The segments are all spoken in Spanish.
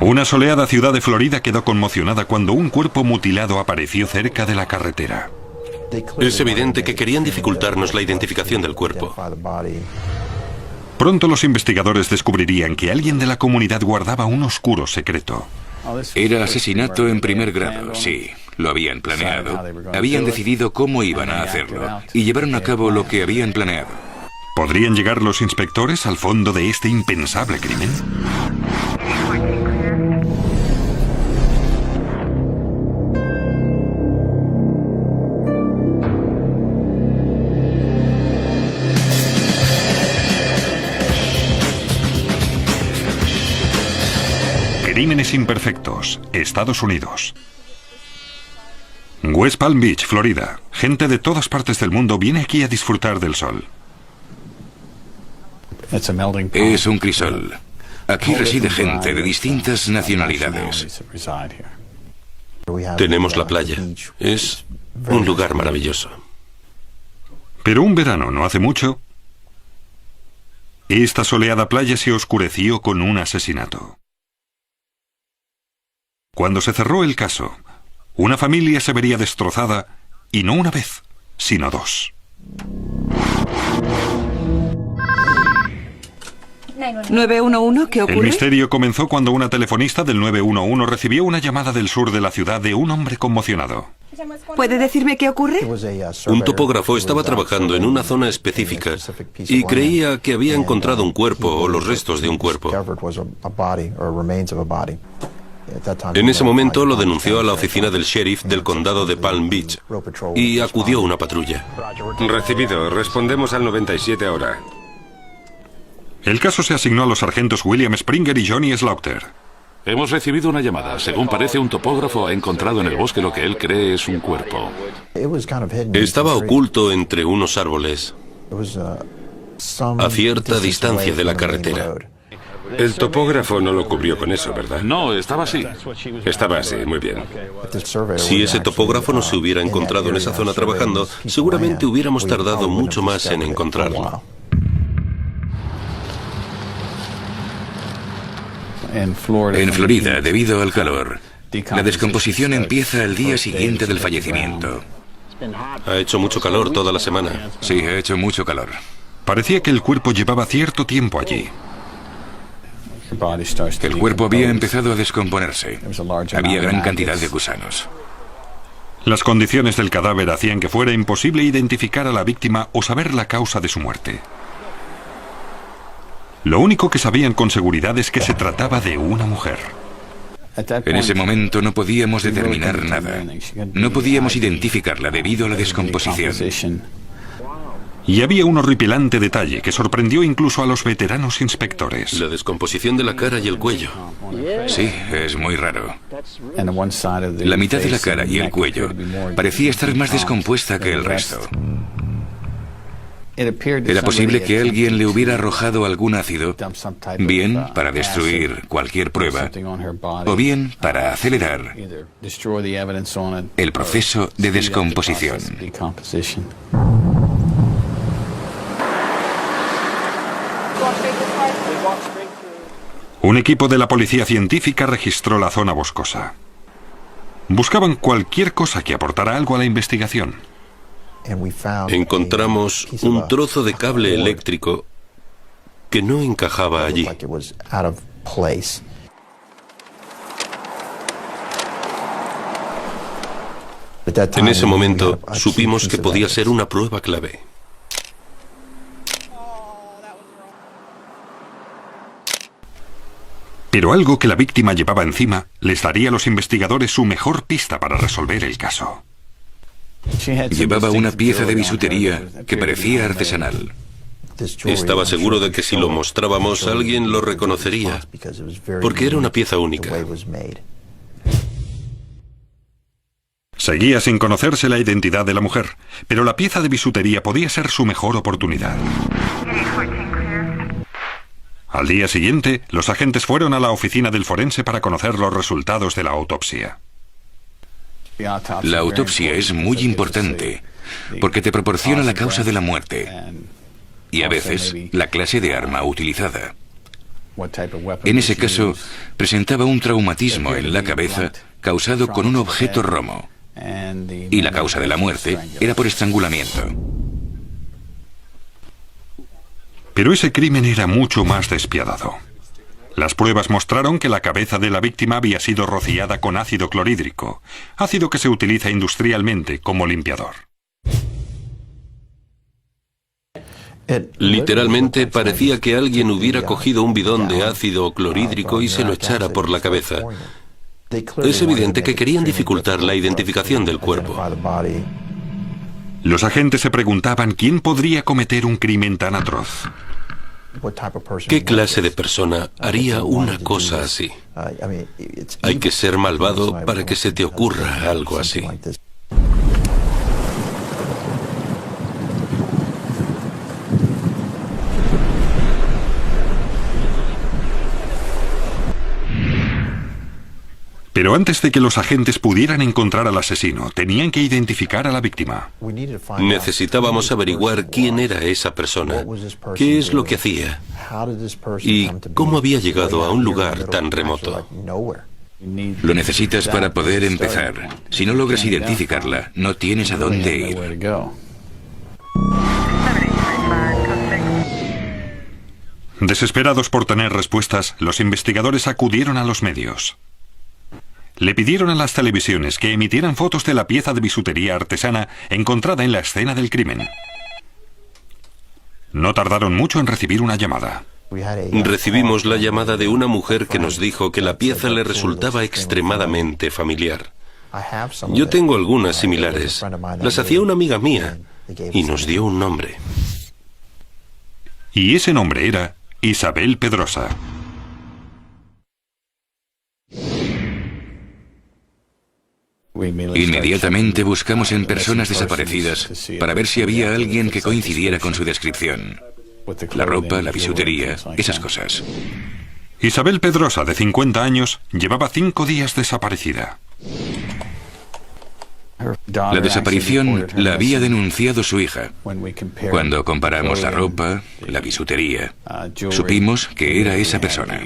Una soleada ciudad de Florida quedó conmocionada cuando un cuerpo mutilado apareció cerca de la carretera. Es evidente que querían dificultarnos la identificación del cuerpo. Pronto los investigadores descubrirían que alguien de la comunidad guardaba un oscuro secreto. Era asesinato en primer grado, sí. Lo habían planeado. Habían decidido cómo iban a hacerlo y llevaron a cabo lo que habían planeado. ¿Podrían llegar los inspectores al fondo de este impensable crimen? Crímenes imperfectos, Estados Unidos. West Palm Beach, Florida. Gente de todas partes del mundo viene aquí a disfrutar del sol. Es un crisol. Aquí reside gente de distintas nacionalidades. Tenemos la playa. Es un lugar maravilloso. Pero un verano no hace mucho, esta soleada playa se oscureció con un asesinato. Cuando se cerró el caso, una familia se vería destrozada, y no una vez, sino dos. 911, ¿qué ocurre? El misterio comenzó cuando una telefonista del 911 recibió una llamada del sur de la ciudad de un hombre conmocionado. ¿Puede decirme qué ocurre? Un topógrafo estaba trabajando en una zona específica y creía que había encontrado un cuerpo o los restos de un cuerpo. En ese momento lo denunció a la oficina del sheriff del condado de Palm Beach y acudió una patrulla. Recibido. Respondemos al 97 ahora. El caso se asignó a los sargentos William Springer y Johnny Slaughter. Hemos recibido una llamada. Según parece, un topógrafo ha encontrado en el bosque lo que él cree es un cuerpo. Estaba oculto entre unos árboles, a cierta distancia de la carretera. El topógrafo no lo cubrió con eso, ¿verdad? No, estaba así. Estaba así, muy bien. Si ese topógrafo no se hubiera encontrado en esa zona trabajando, seguramente hubiéramos tardado mucho más en encontrarlo. En Florida, debido al calor, la descomposición empieza al día siguiente del fallecimiento. Ha hecho mucho calor toda la semana. Sí, ha hecho mucho calor. Parecía que el cuerpo llevaba cierto tiempo allí. El cuerpo había empezado a descomponerse. Había gran cantidad de gusanos. Las condiciones del cadáver hacían que fuera imposible identificar a la víctima o saber la causa de su muerte. Lo único que sabían con seguridad es que se trataba de una mujer. En ese momento no podíamos determinar nada. No podíamos identificarla debido a la descomposición. Y había un horripilante detalle que sorprendió incluso a los veteranos inspectores. La descomposición de la cara y el cuello. Sí, es muy raro. La mitad de la cara y el cuello parecía estar más descompuesta que el resto. Era posible que alguien le hubiera arrojado algún ácido, bien para destruir cualquier prueba, o bien para acelerar el proceso de descomposición. Un equipo de la policía científica registró la zona boscosa. Buscaban cualquier cosa que aportara algo a la investigación. Encontramos un trozo de cable eléctrico que no encajaba allí. En ese momento supimos que podía ser una prueba clave. Pero algo que la víctima llevaba encima les daría a los investigadores su mejor pista para resolver el caso. Llevaba una pieza de bisutería que parecía artesanal. Estaba seguro de que si lo mostrábamos alguien lo reconocería, porque era una pieza única. Seguía sin conocerse la identidad de la mujer, pero la pieza de bisutería podía ser su mejor oportunidad. Al día siguiente, los agentes fueron a la oficina del forense para conocer los resultados de la autopsia. La autopsia es muy importante porque te proporciona la causa de la muerte y a veces la clase de arma utilizada. En ese caso, presentaba un traumatismo en la cabeza causado con un objeto romo. Y la causa de la muerte era por estrangulamiento. Pero ese crimen era mucho más despiadado. Las pruebas mostraron que la cabeza de la víctima había sido rociada con ácido clorhídrico, ácido que se utiliza industrialmente como limpiador. Literalmente parecía que alguien hubiera cogido un bidón de ácido clorhídrico y se lo echara por la cabeza. Es evidente que querían dificultar la identificación del cuerpo. Los agentes se preguntaban quién podría cometer un crimen tan atroz. ¿Qué clase de persona haría una cosa así? Hay que ser malvado para que se te ocurra algo así. Pero antes de que los agentes pudieran encontrar al asesino, tenían que identificar a la víctima. Necesitábamos averiguar quién era esa persona, qué es lo que hacía y cómo había llegado a un lugar tan remoto. Lo necesitas para poder empezar. Si no logras identificarla, no tienes a dónde ir. Desesperados por tener respuestas, los investigadores acudieron a los medios. Le pidieron a las televisiones que emitieran fotos de la pieza de bisutería artesana encontrada en la escena del crimen. No tardaron mucho en recibir una llamada. Recibimos la llamada de una mujer que nos dijo que la pieza le resultaba extremadamente familiar. Yo tengo algunas similares. Las hacía una amiga mía y nos dio un nombre. Y ese nombre era Isabel Pedrosa. Inmediatamente buscamos en personas desaparecidas para ver si había alguien que coincidiera con su descripción. La ropa, la bisutería, esas cosas. Isabel Pedrosa, de 50 años, llevaba 5 días desaparecida. La desaparición la había denunciado su hija. Cuando comparamos la ropa, la bisutería, supimos que era esa persona.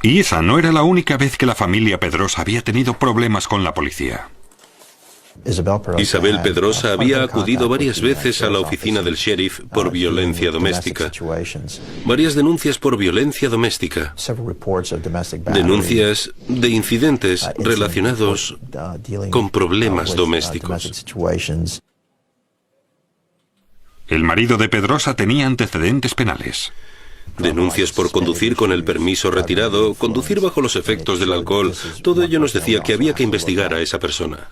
Y esa no era la única vez que la familia Pedrosa había tenido problemas con la policía. Isabel Pedrosa había acudido varias veces a la oficina del sheriff por violencia doméstica. Varias denuncias por violencia doméstica. Denuncias de incidentes relacionados con problemas domésticos. El marido de Pedrosa tenía antecedentes penales. Denuncias por conducir con el permiso retirado, conducir bajo los efectos del alcohol. Todo ello nos decía que había que investigar a esa persona.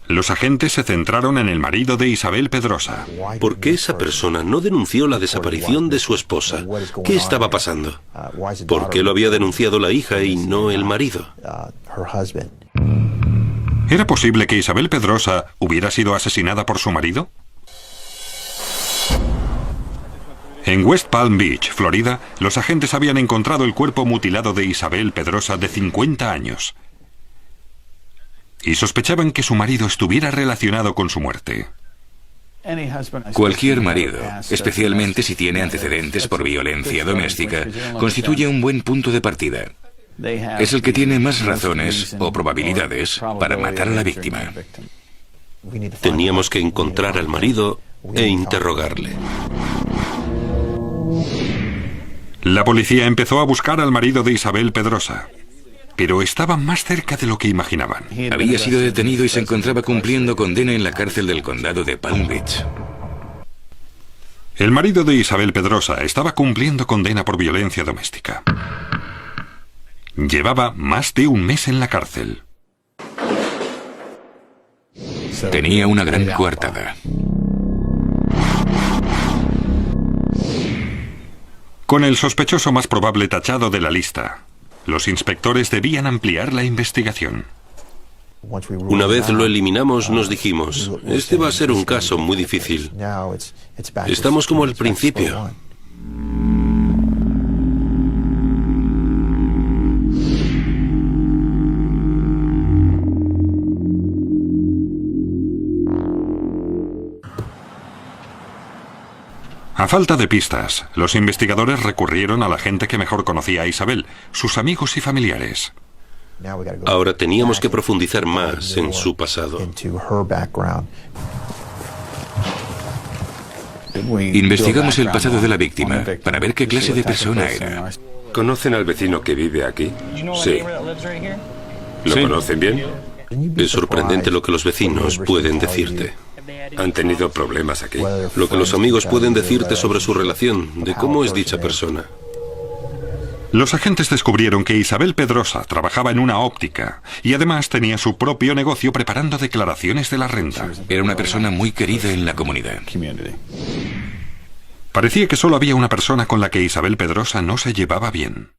Los agentes se centraron en el marido de Isabel Pedrosa. ¿Por qué esa persona no denunció la desaparición de su esposa? ¿Qué estaba pasando? ¿Por qué lo había denunciado la hija y no el marido? ¿Era posible que Isabel Pedrosa hubiera sido asesinada por su marido? En West Palm Beach, Florida, los agentes habían encontrado el cuerpo mutilado de Isabel Pedrosa, de 50 años. Y sospechaban que su marido estuviera relacionado con su muerte. Cualquier marido, especialmente si tiene antecedentes por violencia doméstica, constituye un buen punto de partida. Es el que tiene más razones o probabilidades para matar a la víctima. Teníamos que encontrar al marido e interrogarle. La policía empezó a buscar al marido de Isabel Pedrosa, pero estaba más cerca de lo que imaginaban. Había sido detenido y se encontraba cumpliendo condena en la cárcel del condado de Palm Beach. El marido de Isabel Pedrosa estaba cumpliendo condena por violencia doméstica. Llevaba más de un mes en la cárcel. Tenía una gran coartada. Con el sospechoso más probable tachado de la lista, los inspectores debían ampliar la investigación. Una vez lo eliminamos, nos dijimos, este va a ser un caso muy difícil. Estamos como al principio. A falta de pistas, los investigadores recurrieron a la gente que mejor conocía a Isabel, sus amigos y familiares. Ahora teníamos que profundizar más en su pasado. Investigamos el pasado de la víctima para ver qué clase de persona era. ¿Conocen al vecino que vive aquí? Sí. ¿Lo conocen bien? Es sorprendente lo que los vecinos pueden decirte. ¿Han tenido problemas aquí? Lo que los amigos pueden decirte sobre su relación, de cómo es dicha persona. Los agentes descubrieron que Isabel Pedrosa trabajaba en una óptica y además tenía su propio negocio preparando declaraciones de la renta. Era una persona muy querida en la comunidad. Parecía que solo había una persona con la que Isabel Pedrosa no se llevaba bien.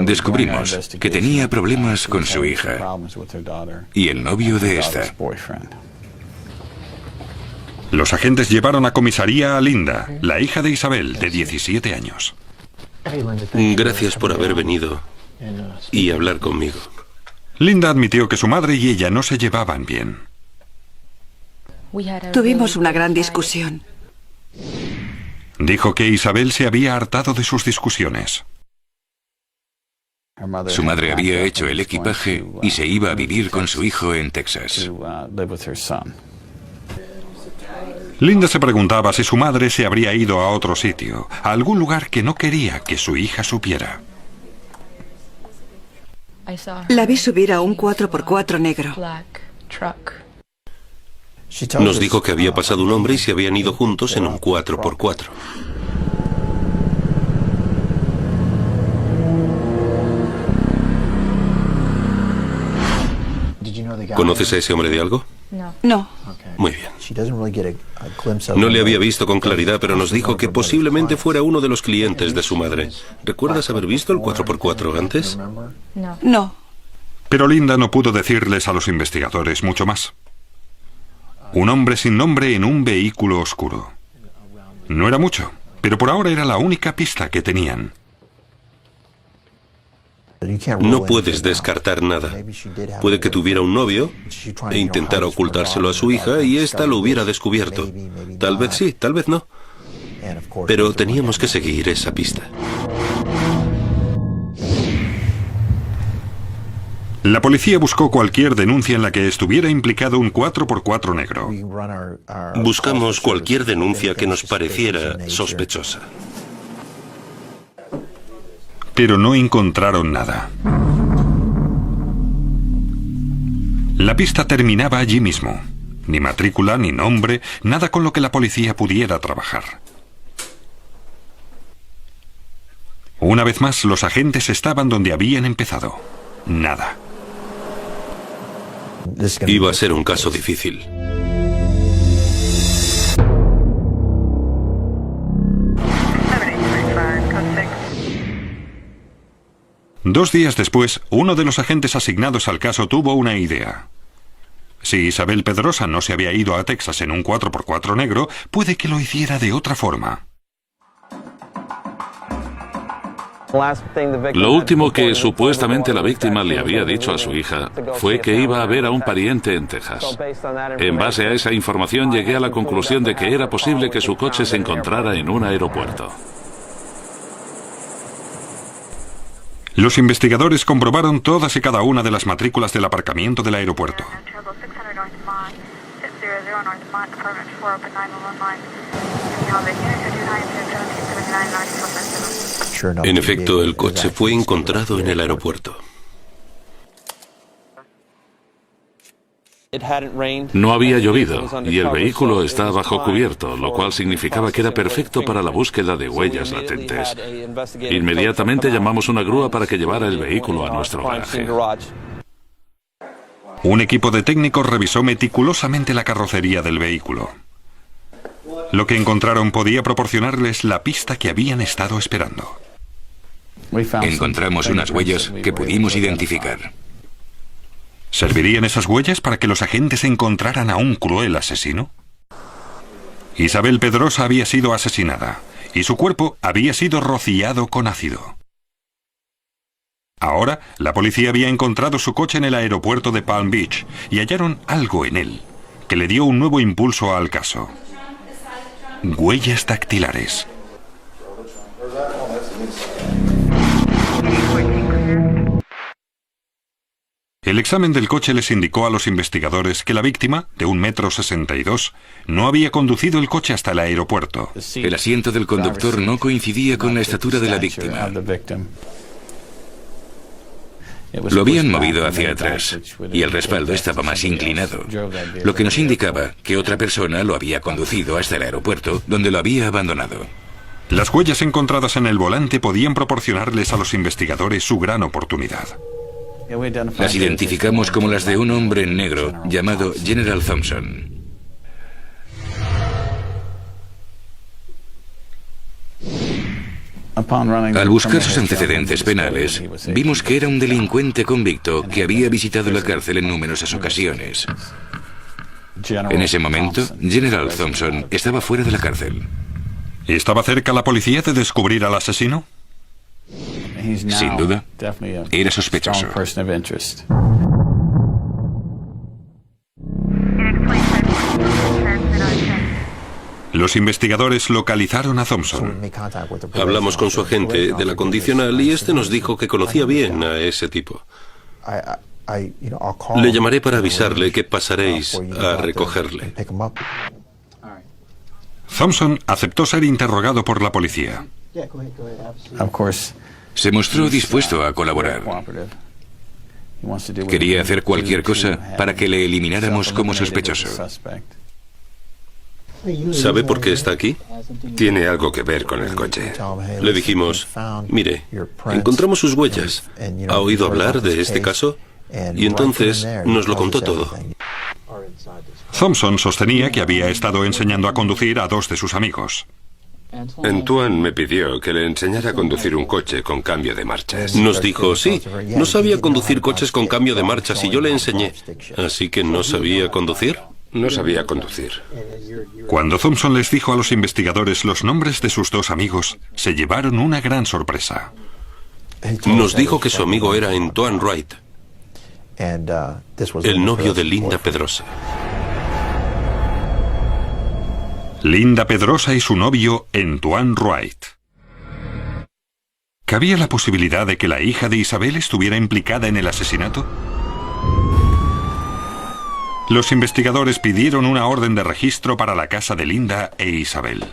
Descubrimos que tenía problemas con su hija y el novio de esta. Los agentes llevaron a comisaría a Linda, la hija de Isabel, de 17 años. Gracias por haber venido y hablar conmigo. Linda admitió que su madre y ella no se llevaban bien. Tuvimos una gran discusión. Dijo que Isabel se había hartado de sus discusiones. Su madre había hecho el equipaje y se iba a vivir con su hijo en Texas. Linda se preguntaba si su madre se habría ido a otro sitio, a algún lugar que no quería que su hija supiera. La vi subir a un 4x4 negro. Nos dijo que había pasado un hombre y se habían ido juntos en un 4x4. ¿Conoces a ese hombre de algo? No. Muy bien. No le había visto con claridad, pero nos dijo que posiblemente fuera uno de los clientes de su madre. ¿Recuerdas haber visto el 4x4 antes? No. Pero Linda no pudo decirles a los investigadores mucho más. Un hombre sin nombre en un vehículo oscuro. No era mucho, pero por ahora era la única pista que tenían. No puedes descartar nada. Puede que tuviera un novio e intentara ocultárselo a su hija y ésta lo hubiera descubierto. Tal vez sí, tal vez no. Pero teníamos que seguir esa pista. La policía buscó cualquier denuncia en la que estuviera implicado un 4x4 negro. Buscamos cualquier denuncia que nos pareciera sospechosa. Pero no encontraron nada. La pista terminaba allí mismo. Ni matrícula, ni nombre, nada con lo que la policía pudiera trabajar. Una vez más, los agentes estaban donde habían empezado. Nada. Iba a ser un caso difícil. Dos días después, uno de los agentes asignados al caso tuvo una idea. Si Isabel Pedrosa no se había ido a Texas en un 4x4 negro, puede que lo hiciera de otra forma. Lo último que supuestamente la víctima le había dicho a su hija fue que iba a ver a un pariente en Texas. En base a esa información llegué a la conclusión de que era posible que su coche se encontrara en un aeropuerto. Los investigadores comprobaron todas y cada una de las matrículas del aparcamiento del aeropuerto. En efecto, el coche fue encontrado en el aeropuerto. No había llovido y el vehículo está bajo cubierto, lo cual significaba que era perfecto para la búsqueda de huellas latentes. Inmediatamente llamamos una grúa para que llevara el vehículo a nuestro garaje. Un equipo de técnicos revisó meticulosamente la carrocería del vehículo. Lo que encontraron podía proporcionarles la pista que habían estado esperando. Encontramos unas huellas que pudimos identificar. ¿Servirían esas huellas para que los agentes encontraran a un cruel asesino? Isabel Pedrosa había sido asesinada y su cuerpo había sido rociado con ácido. Ahora, la policía había encontrado su coche en el aeropuerto de Palm Beach y hallaron algo en él que le dio un nuevo impulso al caso. huellas dactilares. El examen del coche les indicó a los investigadores que la víctima, de 1,62 m, no había conducido el coche hasta el aeropuerto. El asiento del conductor no coincidía con la estatura de la víctima. Lo habían movido hacia atrás y el respaldo estaba más inclinado, lo que nos indicaba que otra persona lo había conducido hasta el aeropuerto, donde lo había abandonado. Las huellas encontradas en el volante podían proporcionarles a los investigadores su gran oportunidad. Las identificamos como las de un hombre negro llamado General Thompson. Al buscar sus antecedentes penales, vimos que era un delincuente convicto que había visitado la cárcel en numerosas ocasiones. En ese momento, General Thompson estaba fuera de la cárcel. ¿Estaba cerca la policía de descubrir al asesino? Sin duda, era sospechoso. Los investigadores localizaron a Thompson. Hablamos con su agente de la condicional y este nos dijo que conocía bien a ese tipo. Le llamaré para avisarle que pasaréis a recogerle. Thompson aceptó ser interrogado por la policía. Se mostró dispuesto a colaborar. Quería hacer cualquier cosa para que le elimináramos como sospechoso. ¿Sabe por qué está aquí? Tiene algo que ver con el coche. Le dijimos, mire, encontramos sus huellas. ¿Ha oído hablar de este caso? Y entonces nos lo contó todo. Thompson sostenía que había estado enseñando a conducir a 2 de sus amigos. Antoine me pidió que le enseñara a conducir un coche con cambio de marchas. Nos dijo, sí, no sabía conducir coches con cambio de marchas y yo le enseñé. ¿Así que no sabía conducir? No sabía conducir. Cuando Thompson les dijo a los investigadores los nombres de sus 2 amigos, se llevaron una gran sorpresa. Nos dijo que su amigo era Antoine Wright, el novio de Linda Pedrosa. Linda Pedrosa y su novio, Antoine Wright. ¿Cabía la posibilidad de que la hija de Isabel estuviera implicada en el asesinato? Los investigadores pidieron una orden de registro para la casa de Linda e Isabel.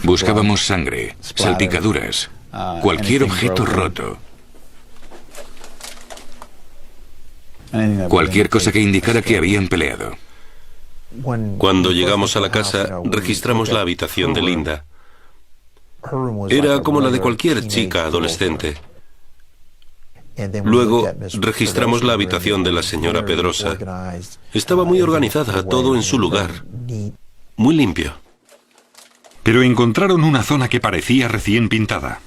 Buscábamos sangre, salpicaduras, cualquier objeto roto. Cualquier cosa que indicara que habían peleado. Cuando llegamos a la casa, registramos la habitación de Linda. Era como la de cualquier chica adolescente. Luego, registramos la habitación de la señora Pedrosa. Estaba muy organizada, todo en su lugar. Muy limpio. Pero encontraron una zona que parecía recién pintada.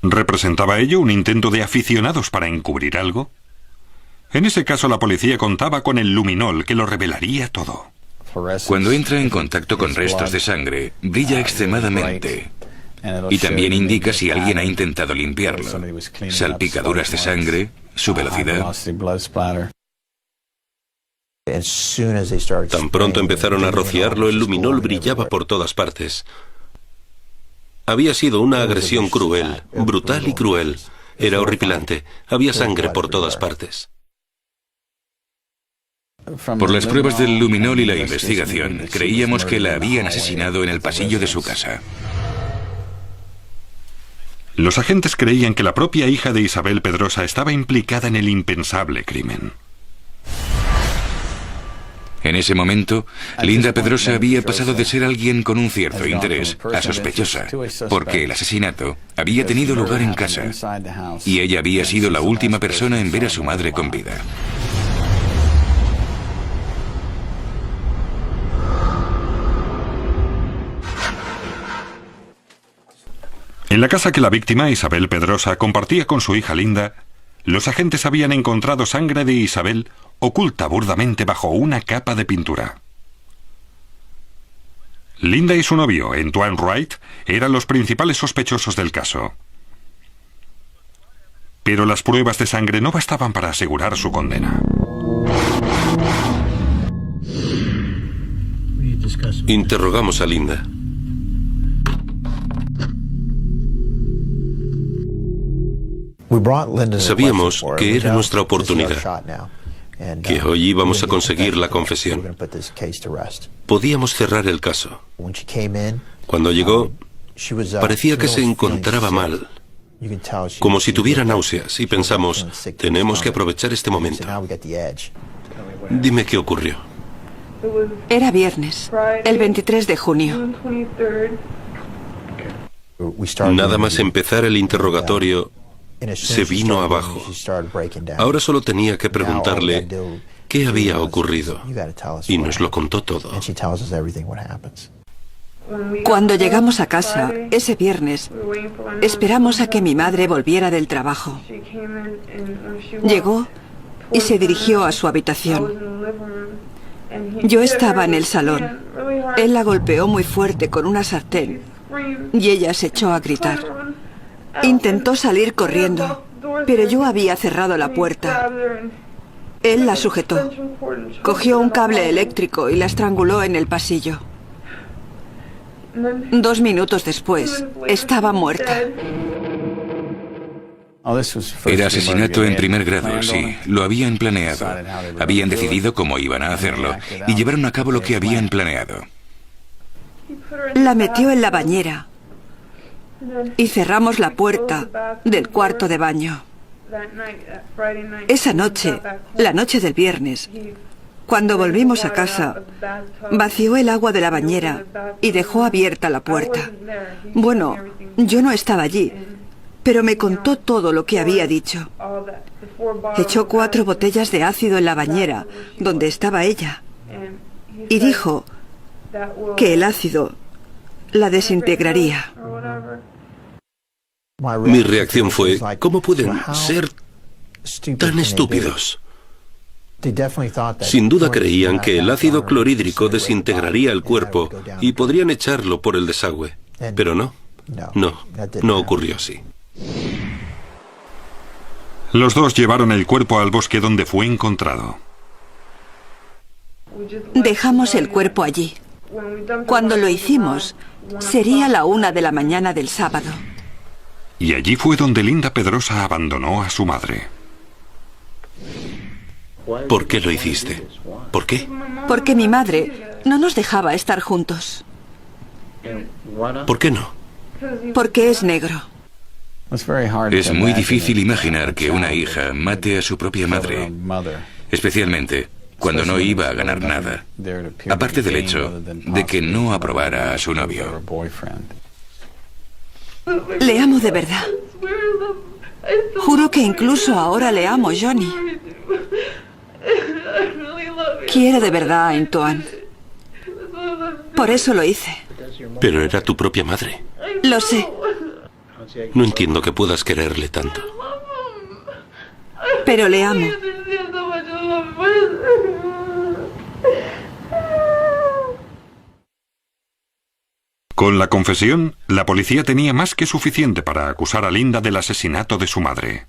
¿Representaba ello un intento de aficionados para encubrir algo? En ese caso, la policía contaba con el luminol que lo revelaría todo. Cuando entra en contacto con restos de sangre, brilla extremadamente. Y también indica si alguien ha intentado limpiarlo. Salpicaduras de sangre, su velocidad. Tan pronto empezaron a rociarlo, el luminol brillaba por todas partes. Había sido una agresión cruel, brutal y cruel. Era horripilante. Había sangre por todas partes. Por las pruebas del luminol y la investigación, creíamos que la habían asesinado en el pasillo de su casa. Los agentes creían que la propia hija de Isabel Pedrosa estaba implicada en el impensable crimen. En ese momento, Linda Pedrosa había pasado de ser alguien con un cierto interés a sospechosa, porque el asesinato había tenido lugar en casa y ella había sido la última persona en ver a su madre con vida. En la casa que la víctima, Isabel Pedrosa, compartía con su hija Linda, los agentes habían encontrado sangre de Isabel oculta burdamente bajo una capa de pintura. Linda y su novio, Antoine Wright, eran los principales sospechosos del caso. Pero las pruebas de sangre no bastaban para asegurar su condena. Interrogamos a Linda. Sabíamos que era nuestra oportunidad, que hoy íbamos a conseguir la confesión. Podíamos cerrar el caso. Cuando llegó, parecía que se encontraba mal, como si tuviera náuseas, y pensamos, tenemos que aprovechar este momento. Dime qué ocurrió. Era viernes, el 23 de junio. Nada más empezar el interrogatorio, se vino abajo. Ahora solo tenía que preguntarle qué había ocurrido, y nos lo contó todo. Cuando llegamos a casa, ese viernes, esperamos a que mi madre volviera del trabajo. Llegó y se dirigió a su habitación. Yo estaba en el salón. Él la golpeó muy fuerte con una sartén y ella se echó a gritar. Intentó salir corriendo, pero yo había cerrado la puerta. Él la sujetó. Cogió un cable eléctrico y la estranguló en el pasillo. 2 minutos después, estaba muerta. Era asesinato en primer grado, sí. Lo habían planeado. Habían decidido cómo iban a hacerlo y llevaron a cabo lo que habían planeado. La metió en la bañera y cerramos la puerta del cuarto de baño. Esa noche, la noche del viernes, cuando volvimos a casa, vació el agua de la bañera y dejó abierta la puerta. Bueno, yo no estaba allí, pero me contó todo lo que había dicho. Echó 4 botellas de ácido en la bañera, donde estaba ella, y dijo que el ácido la desintegraría. Mi reacción fue, ¿cómo pueden ser tan estúpidos? Sin duda creían que el ácido clorhídrico desintegraría el cuerpo y podrían echarlo por el desagüe. Pero no ocurrió así. Los dos llevaron el cuerpo al bosque donde fue encontrado. Dejamos el cuerpo allí. Cuando lo hicimos, sería la 1 de la mañana del sábado. Y allí fue donde Linda Pedrosa abandonó a su madre. ¿Por qué lo hiciste? ¿Por qué? Porque mi madre no nos dejaba estar juntos. ¿Por qué no? Porque es negro. Es muy difícil imaginar que una hija mate a su propia madre, especialmente cuando no iba a ganar nada, aparte del hecho de que no aprobara a su novio. Le amo de verdad. Juro que incluso ahora le amo, Johnny. Quiero de verdad a Antoine. Por eso lo hice. Pero era tu propia madre. Lo sé. No entiendo que puedas quererle tanto. Pero le amo. Con la confesión, la policía tenía más que suficiente para acusar a Linda del asesinato de su madre.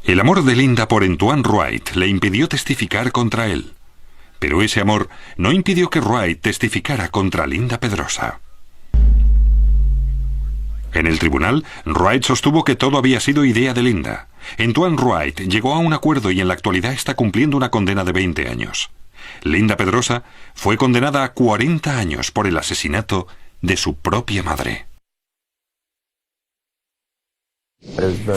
El amor de Linda por Antoine Wright le impidió testificar contra él. Pero ese amor no impidió que Wright testificara contra Linda Pedrosa. En el tribunal, Wright sostuvo que todo había sido idea de Linda. Antoine Wright llegó a un acuerdo y en la actualidad está cumpliendo una condena de 20 años. Linda Pedrosa fue condenada a 40 años por el asesinato de su propia madre.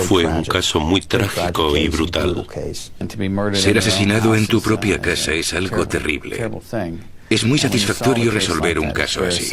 Fue un caso muy trágico y brutal. Ser asesinado en tu propia casa es algo terrible. Es muy satisfactorio resolver un caso así.